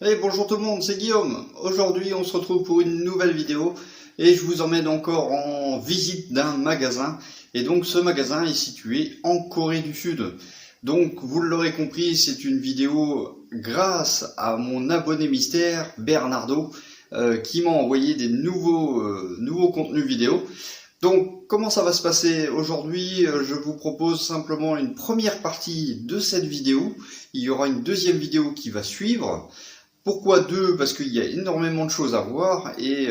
Hey, bonjour tout le monde, c'est Guillaume. Aujourd'hui, on se retrouve pour une nouvelle vidéo et je vous emmène encore en visite d'un magasin. Et donc, ce magasin est situé en Corée du Sud. Donc, vous l'aurez compris, c'est une vidéo grâce à mon abonné mystère, Bernardo, qui m'a envoyé des nouveaux contenus vidéo. Donc, comment ça va se passer aujourd'hui? Je vous propose simplement une première partie de cette vidéo. Il y aura une deuxième vidéo qui va suivre. Pourquoi deux? Parce qu'il y a énormément de choses à voir et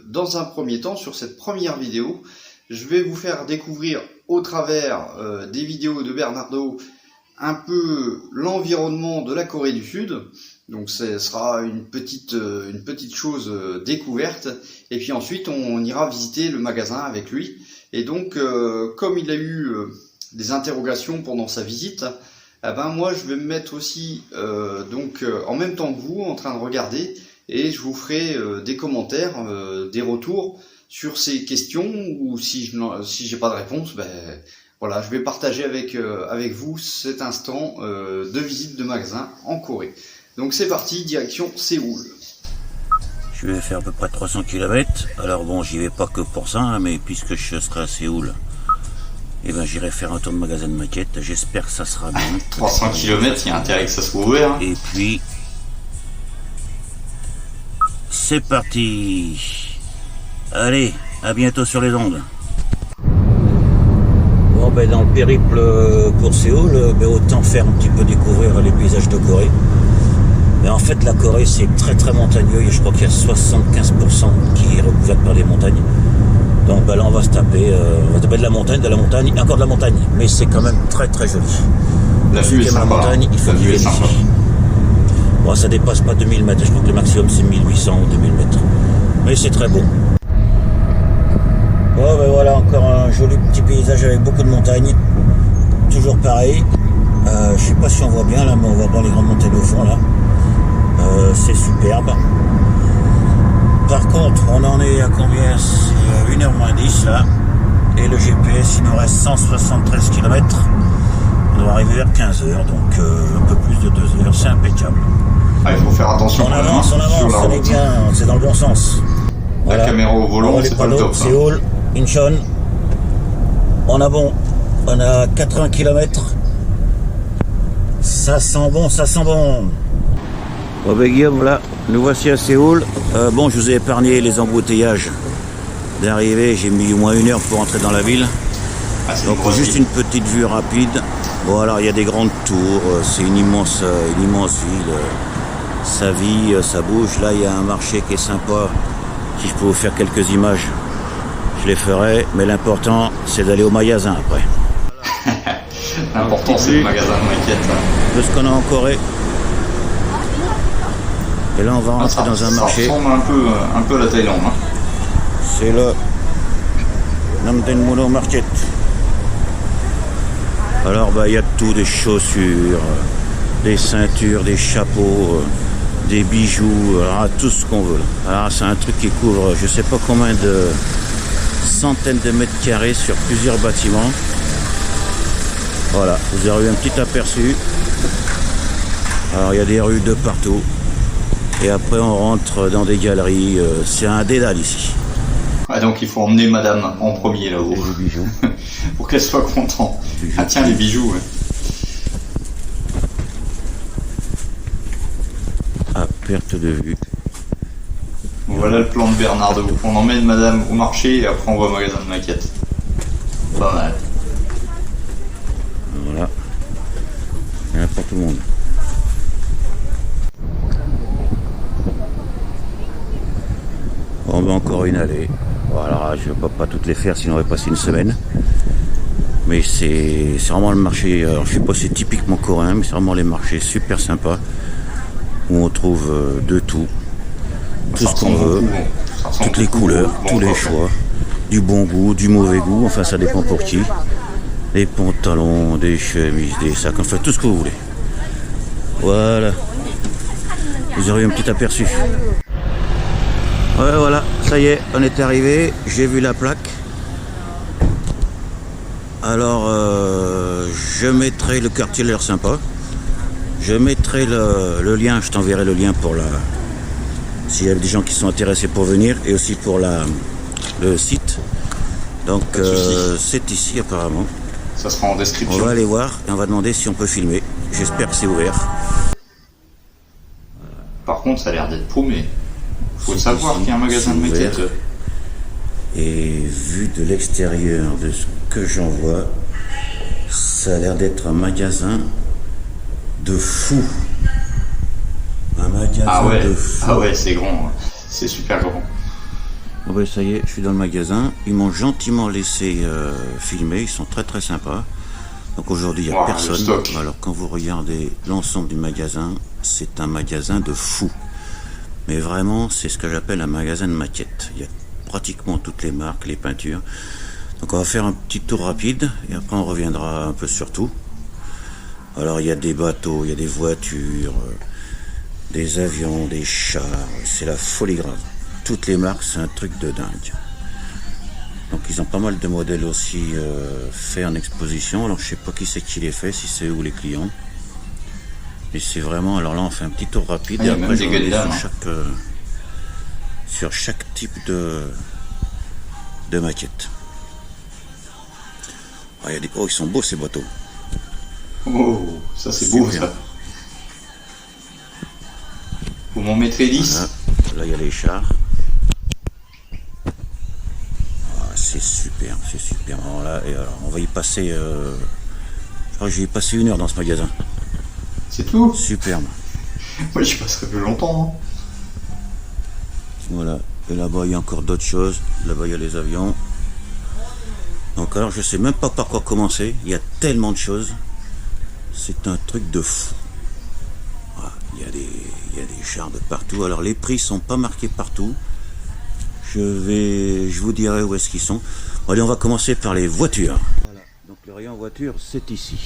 dans un premier temps, sur cette première vidéo, je vais vous faire découvrir au travers des vidéos de Bernardo un peu l'environnement de la Corée du Sud. Donc ce sera une petite chose découverte et puis ensuite on ira visiter le magasin avec lui. Et donc comme il a eu des interrogations pendant sa visite, eh ben moi je vais me mettre aussi en même temps que vous en train de regarder et je vous ferai des commentaires, des retours sur ces questions ou si j'ai pas de réponse, ben voilà, je vais partager avec vous cet instant de visite de magasin en Corée. Donc c'est parti, direction Séoul. Je vais faire à peu près 300 km, alors bon j'y vais pas que pour ça, hein, mais puisque je serai à Séoul, et ben j'irai faire un tour de magasin de maquettes, j'espère que ça sera bien. 300 km, il y a intérêt que ça soit ouvert. Hein. Et puis, c'est parti. Allez, à bientôt sur les ondes. Bon ben dans le périple pour Séoul, ben, autant faire un petit peu découvrir les paysages de Corée. Mais en fait la Corée c'est très très montagneux, et je crois qu'il y a 75% qui est recouvert par des montagnes. Donc ben là on va se taper de la montagne, et encore de la montagne, mais c'est quand même très très joli. La vue est sympa. La montagne, il faut qu'il vienne ici. Bon, ça dépasse pas 2000 mètres, je crois que le maximum c'est 1800 ou 2000 mètres. Mais c'est très beau. Bon ben voilà, encore un joli petit paysage avec beaucoup de montagnes. Toujours pareil. Je sais pas si on voit bien là, mais on va voir les grandes montagnes au fond là. C'est superbe. Par contre, on en est à combien? C'est 1h moins 10 là. Et le GPS, il nous reste 173 km. On doit arriver vers 15h, donc un peu plus de 2 heures. C'est impeccable. Ah, il faut faire attention. On avance, on est bien, c'est dans le bon sens. Voilà. La caméra au volant, c'est pas le top. Séoul, Incheon. On a bon. On a 80 km. Ça sent bon, ça sent bon. Bon ben Guillaume, voilà, nous voici à Séoul. Bon, je vous ai épargné les embouteillages d'arrivée. J'ai mis au moins 1 heure pour entrer dans la ville. Ah, donc juste une petite vue rapide. Bon alors il y a des grandes tours, c'est une immense ville. Ça vit, ça bouge. Là il y a un marché qui est sympa. Si je peux vous faire quelques images, je les ferai. Mais l'important c'est d'aller au magasin après. L'important c'est le magasin de maquettes. De ce qu'on a en Corée. Et là on va rentrer dans un marché. Ça ressemble un peu à la Thaïlande. Hein. C'est le Namden Mono Market. Alors bah il y a tout, des chaussures, des ceintures, des chapeaux, des bijoux, alors tout ce qu'on veut. Alors c'est un truc qui couvre je sais pas combien de centaines de mètres carrés sur plusieurs bâtiments. Voilà, vous avez eu un petit aperçu. Alors il y a des rues de partout. Et après on rentre dans des galeries, c'est un dédale ici. Ah, donc il faut emmener madame en premier là-haut. Les bijoux. Pour qu'elle soit contente. Ah tiens, les bijoux, ouais. À perte de vue. Voilà le plan de Bernardo. On emmène madame au marché et après on va au magasin de maquettes. Pas mal. Voilà. Il y en a pour tout le monde. On va encore une allée. Voilà, je ne vais pas toutes les faire sinon on va passer une semaine. Mais c'est vraiment le marché, alors je sais pas si c'est typiquement coréen, mais c'est vraiment les marchés super sympas où on trouve de tout. Tout ce qu'on veut, toutes les couleurs, tous les choix, du bon goût, du mauvais goût, enfin ça dépend pour qui. Des pantalons, des chemises, des sacs, enfin tout ce que vous voulez. Voilà. Vous aurez un petit aperçu. Ouais, voilà, ça y est, on est arrivé, j'ai vu la plaque. Alors, je mettrai le quartier, l'air sympa. Je mettrai le lien, je t'enverrai le lien pour la... S'il y a des gens qui sont intéressés pour venir, et aussi pour le site. Donc c'est ici apparemment. Ça sera en description. On va aller voir et on va demander si on peut filmer. J'espère que c'est ouvert. Par contre, ça a l'air d'être paumé. Faut savoir qu'il y a un magasin de maquettes. Et vu de l'extérieur, de ce que j'en vois, ça a l'air d'être un magasin de fou. Un magasin de fou. Ah ouais, c'est grand. C'est super grand. Bon ben ça y est, je suis dans le magasin. Ils m'ont gentiment laissé filmer. Ils sont très très sympas. Donc aujourd'hui, il n'y a personne. Alors quand vous regardez l'ensemble du magasin, c'est un magasin de fou. Mais vraiment, c'est ce que j'appelle un magasin de maquettes. Il y a pratiquement toutes les marques, les peintures. Donc on va faire un petit tour rapide et après on reviendra un peu sur tout. Alors il y a des bateaux, il y a des voitures, des avions, des chars. C'est la folie grave. Toutes les marques, c'est un truc de dingue. Donc ils ont pas mal de modèles aussi faits en exposition. Alors je sais pas qui c'est qui les fait, si c'est ou les clients. Mais c'est vraiment... Alors là on fait un petit tour rapide et après je reviens sur chaque type de maquette. Ah, il y a des... Oh, ils sont beaux ces bateaux. Oh, ça c'est beau ça. Vous m'en mettrez 10. Voilà. Là il y a les chars. C'est super, c'est super. Alors là, on va y passer. Je crois que je vais y passer 1 heure dans ce magasin. C'est tout. Superbe. Moi j'y passerai plus longtemps. Voilà. Et là-bas il y a encore d'autres choses. Là-bas il y a les avions. Donc alors je sais même pas par quoi commencer. Il y a tellement de choses. C'est un truc de fou. Voilà. Il y a des chars de partout. Alors les prix sont pas marqués partout. Je vous dirai où est-ce qu'ils sont. Allez, on va commencer par les voitures. Voilà. Donc le rayon voiture, c'est ici.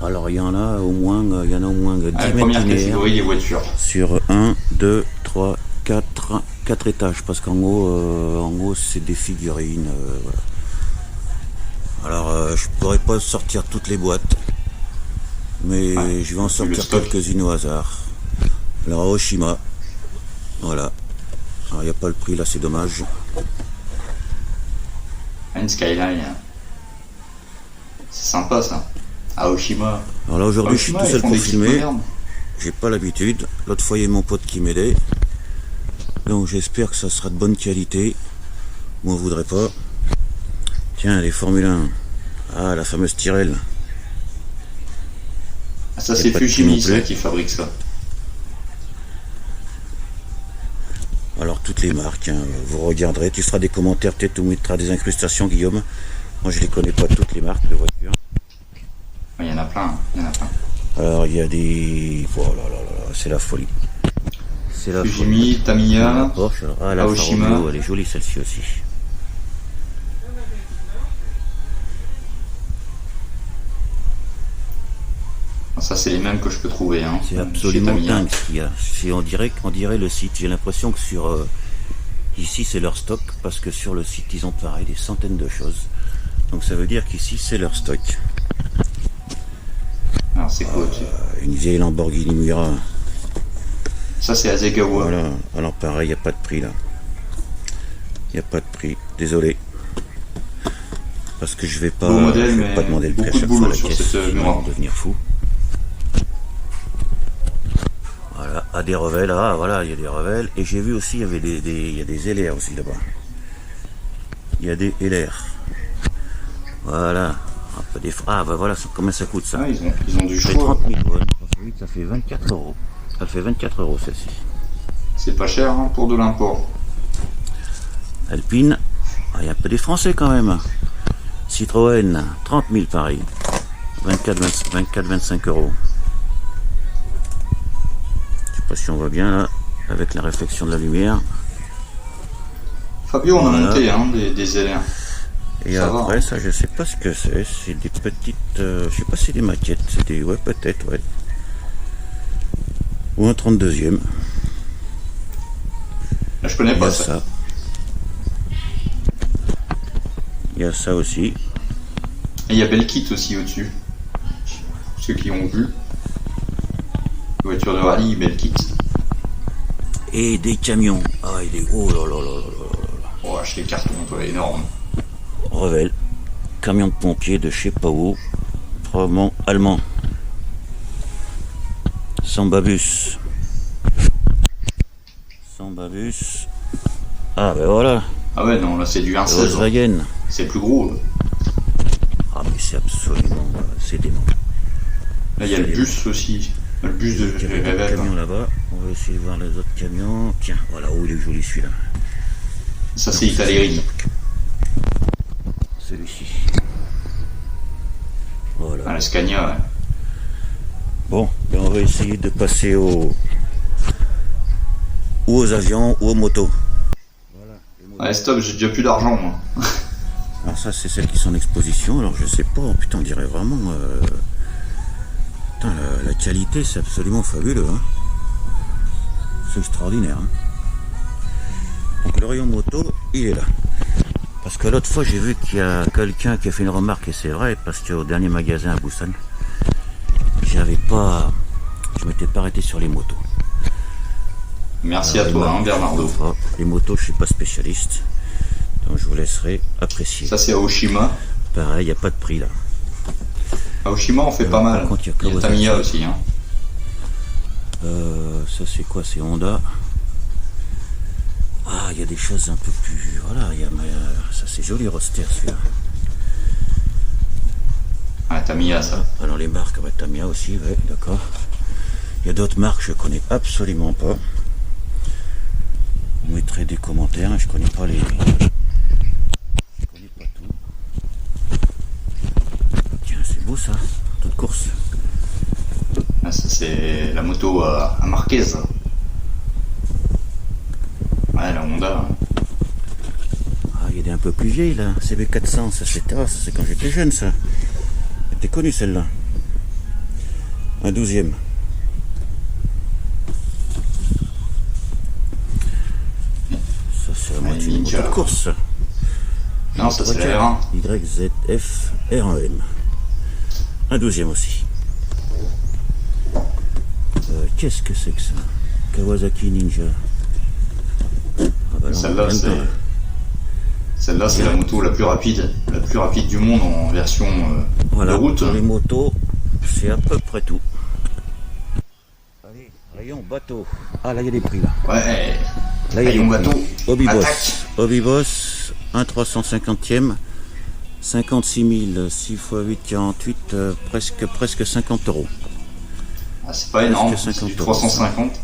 Alors il y en a au moins 10 mètres première catégorie, les voitures. Sur 1, 2, 3, 4 étages. Parce qu'en haut, c'est des figurines. Voilà. Alors je pourrais pas sortir toutes les boîtes. Mais je vais en sortir quelques-unes au hasard. Alors Oshima. Voilà. Alors il n'y a pas le prix là, c'est dommage. Une Skyline. C'est sympa ça. Aoshima. Alors là aujourd'hui je suis tout seul pour filmer. J'ai pas l'habitude. L'autre fois il y a mon pote qui m'aidait. Donc j'espère que ça sera de bonne qualité. Moi on voudrait pas. Tiens, les Formule 1. Ah, la fameuse Tyrrell. Ah, ça c'est Fujimi ça, qui fabrique ça. Alors toutes les marques, hein, vous regarderez, tu feras des commentaires, peut-être tu mettras des incrustations Guillaume. Moi je les connais pas toutes les marques de voitures. Il y en a plein, il y en a plein. Alors il y a des... Oh là là là, c'est la folie. C'est la Fujimi, folie. Tamiya, La Porsche, la Aoshima. Romeo, elle est jolie celle-ci aussi. Ça c'est les mêmes que je peux trouver. Hein, c'est absolument dingue ce qu'il y a. On dirait le site. J'ai l'impression que sur ici c'est leur stock parce que sur le site ils ont pareil des centaines de choses. Donc ça veut dire qu'ici c'est leur stock. Alors c'est quoi une vieille Lamborghini Miura. Ça c'est Hasegawa. Voilà. Alors pareil, il n'y a pas de prix là. Il n'y a pas de prix. Désolé. Parce que je vais pas, modèle, pas demander le prix à chaque fois à la caisse. Ils vont devenir fous. Voilà, à des revels, ah voilà, il y a des revels. Et j'ai vu aussi, il y avait il y a des LR aussi là-bas. Il y a des LR. Voilà. Un peu des... Ah bah voilà, combien ça coûte ça? Ah, ils ont du choix. 30 000 won. Ça fait 24 euros. Ça fait 24 euros celle-ci. C'est pas cher hein, pour de l'import. Alpine. Ah, il y a un peu des Français quand même. Citroën, 30 000 pareil. 24-25 euros. Je sais pas si on voit bien là, avec la réflexion de la lumière. Fabio, on a monté hein, des LR. Et ça après, ça, je sais pas ce que c'est. C'est des petites. Je sais pas si c'est des maquettes. C'est des. Ouais, peut-être, ouais. Ou un 32e. Là, je connais pas ça. Il y a ça aussi. Et il y a Belkit aussi au-dessus. Ceux qui ont vu. Voiture de rallye, belle kit. Et des camions. Ah, il est... Oh là là là là là là. Oh, acheter les cartons, toi, énorme. Revel. Camion de pompier de chez Pau. Probablement allemand. Sambabus. Sambabus. Ah ben voilà. Ah ouais, non, là c'est du 1.16. Volkswagen. C'est plus gros. Là, Ah mais c'est absolument... c'est dément. là il y a le bus aussi. Le bus de Il y a des Revel. camions là-bas. On va essayer de voir les autres camions. Tiens, voilà, où il est joli celui-là. Ça c'est Italérie. Celui-ci. Voilà. Ah, la Scania, ouais. Bon, ben on va essayer de passer ou aux avions ou aux motos. Voilà, les motos. Ouais, stop, j'ai déjà plus d'argent, moi. Alors ça, c'est celles qui sont en exposition. Alors je sais pas, putain, on dirait vraiment... Putain, la qualité, c'est absolument fabuleux. Hein. C'est extraordinaire. Hein. Donc le rayon moto, il est là. Parce que l'autre fois, j'ai vu qu'il y a quelqu'un qui a fait une remarque, et c'est vrai, parce qu'au dernier magasin à Busan, je m'étais pas arrêté sur les motos. Merci à toi, hein, Bernardo. Les motos, je suis pas spécialiste, donc je vous laisserai apprécier. Ça c'est à Oshima. Pareil, il n'y a pas de prix là. À Oshima, on fait pas mal. Par contre, Il y a Tamiya aussi. Hein. Ça c'est quoi? C'est Honda. Ah, il y a des choses un peu plus... Voilà, ça c'est joli roster celui-là. Ah, Tamiya, ça. Alors les marques, ouais, Tamiya aussi, ouais, d'accord. Il y a d'autres marques que je connais absolument pas. Vous mettrez des commentaires, hein, je connais pas les... Je connais pas tout. Tiens, c'est beau ça, toute course. Ah, ça c'est la moto à Marquez. Ouais, la Honda. Hein. Ah, il y a des un peu plus vieilles là, CB400, ça c'est quand j'étais jeune ça. Elle était connue celle-là. Un 12e. Ça c'est la moitié d'une moto de course. Non, ça c'est la R1. YZF R1M. Un 12e aussi. Qu'est-ce que c'est que ça? Kawasaki Ninja. Ah bah non, Celle-là, c'est la moto la plus rapide du monde en version voilà, de route. Pour les motos, c'est à peu près tout. Allez, rayon bateau. Ah là, il y a des prix là. Ouais, Là, il y a rayon des prix. bateau. Hobby Boss, 1 350e, 56 000, 6 x 8, 48, presque 50 euros. Ah, c'est pas énorme, Presque c'est du 50 euros. 350.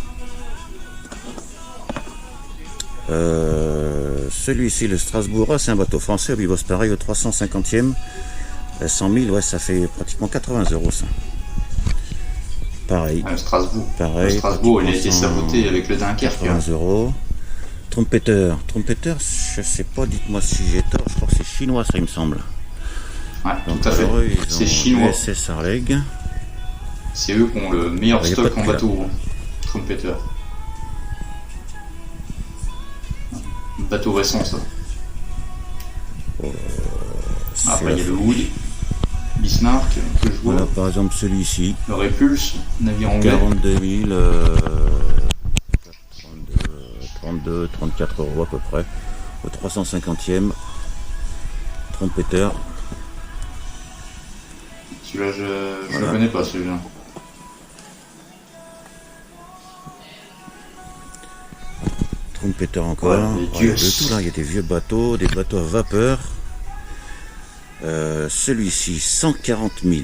Celui-ci, le Strasbourg, c'est un bateau français, Hobby Boss pareil, au 350e, 100 000, ouais, ça fait pratiquement 80 euros ça. Pareil. Ah, Strasbourg. Pareil. Strasbourg, il a été saboté avec le Dunkerque. 80 euros. Trompetteur, je sais pas, dites-moi si j'ai tort, je crois que c'est chinois ça il me semble. Ouais, Donc, tout à fait. C'est chinois. USS Arleg. C'est eux qui ont le meilleur stock en bateau. Trompeter. Bateau récent, ça. Après, il y a le Wood, Bismarck, que je vois. Voilà, par exemple celui-ci. Le Repulse, navire anglais. 42 000, 32, 34 euros à peu près. Au 350e. Trompetteur. Celui-là, je le connais pas, celui-là. Trompetteur encore. Ouais, Il y a de tout là, il y a des vieux bateaux, des bateaux à vapeur. Celui-ci, 140 000.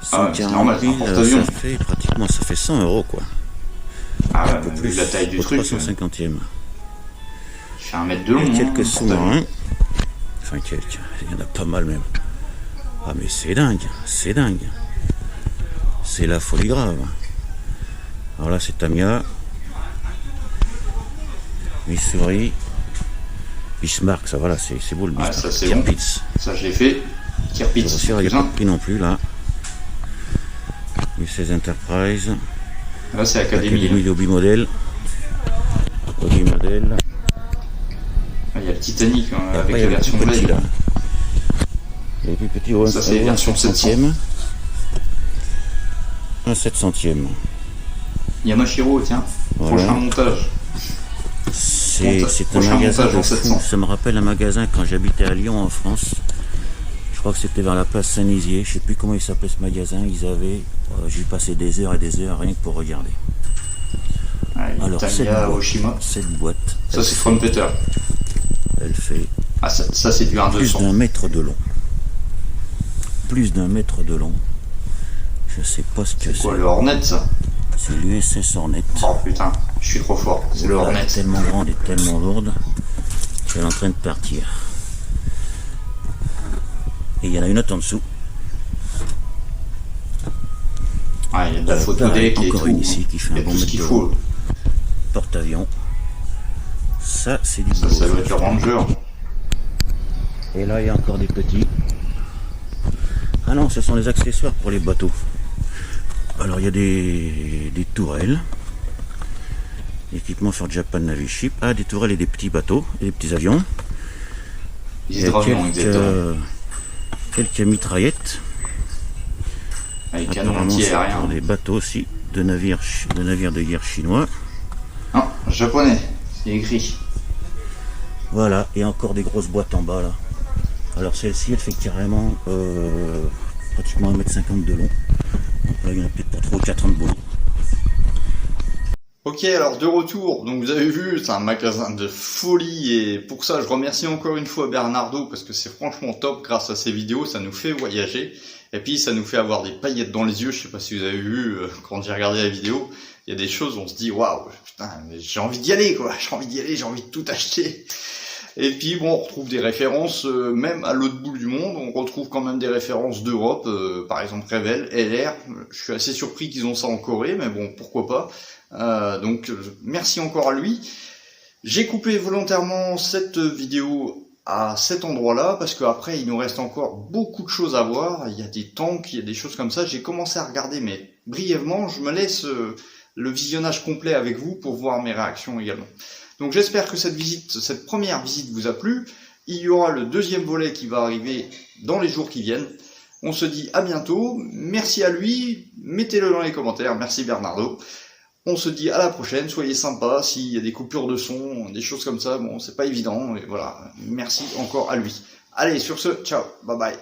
140 000, ça fait pratiquement 100 euros quoi. Ah ouais, un peu plus, la taille du au truc. 350e. Je fais 1 mètre de long. Il y a quelques sous-marins. Enfin quelques, il y en a pas mal même. Ah mais c'est dingue, c'est dingue. C'est la folie grave. Alors là c'est Tamiya. Missouri. Bismarck, ça voilà, c'est beau le Bismarck. Ça c'est bon. Ça je l'ai fait. Tirpitz. Il n'y a pas de prix non plus là. USS Enterprise. Là c'est Académie. Académie d'Hobby Model. Hobby Model. Il y a le Titanic hein, avec après, la version petit, Blade. là. Il y a plus petit. Ça c'est version 700e. Un 700e. Yamashiro, tiens, Voilà. prochain montage. C'est un Prochain magasin montage de en fou. 700. Ça me rappelle un magasin quand j'habitais à Lyon en France. Je crois que c'était vers la place Saint-Nizier. Je sais plus comment il s'appelait ce magasin. Ils avaient, j'ai passé des heures et des heures rien que pour regarder. Ouais, Alors Italia, Oshima. cette boîte, Ça c'est Trumpeter. elle fait Ah, ça c'est du plus 1-200. d'un mètre de long. Plus d'un mètre de long. Je sais pas ce que C'est quoi c'est. le Hornet ça? C'est l'USS Hornet. Oh putain, je suis trop fort. C'est le Elle Hornet. est tellement grande et tellement lourde qu'elle est en train de partir. Et il y en a une autre en dessous. Ah, il y a de la photo Pareil, deck et encore tout. une ici qui fait Il y un a bon tout ce mètre qu'il de faut. long. Porte-avions. Ça, c'est du Ça, boulot. ça doit être le Ranger. Et là, il y a encore des petits. Ah non, ce sont les accessoires pour les bateaux. Alors, il y a des tourelles. Équipement sur Japan Navy Ship. Ah, des tourelles et des petits bateaux et des petits avions. Les Il y a hydravions, exactement. quelques mitraillettes. Avec canon Apparemment, c'est anti-aérien. pour des bateaux aussi de navires de guerre chinois. Non, japonais, c'est écrit. Voilà, et encore des grosses boîtes en bas là. Alors celle-ci, elle fait carrément pratiquement 1,50 m de long. Donc là, il y en a peut-être pour 3 ou 4 ans de boulot. Ok, alors de retour, donc vous avez vu, c'est un magasin de folie et pour ça je remercie encore une fois Bernardo parce que c'est franchement top, grâce à ces vidéos ça nous fait voyager et puis ça nous fait avoir des paillettes dans les yeux. Je sais pas si vous avez vu quand j'ai regardé la vidéo, il y a des choses on se dit waouh, putain, j'ai envie d'y aller quoi, j'ai envie d'y aller, j'ai envie de tout acheter. Et puis bon, on retrouve des références même à l'autre bout du monde, on retrouve quand même des références d'Europe, par exemple Revell, LR, je suis assez surpris qu'ils ont ça en Corée, mais bon, pourquoi pas. Donc merci encore à lui. J'ai coupé volontairement cette vidéo à cet endroit-là, parce qu'après il nous reste encore beaucoup de choses à voir, il y a des tanks, il y a des choses comme ça, j'ai commencé à regarder, mais brièvement, je me laisse le visionnage complet avec vous pour voir mes réactions également. Donc j'espère que cette première visite vous a plu. Il y aura le deuxième volet qui va arriver dans les jours qui viennent. On se dit à bientôt. Merci à lui. Mettez-le dans les commentaires. Merci Bernardo. On se dit à la prochaine. Soyez sympas. S'il y a des coupures de son, des choses comme ça, bon, c'est pas évident. Et voilà. Merci encore à lui. Allez, sur ce, ciao. Bye bye.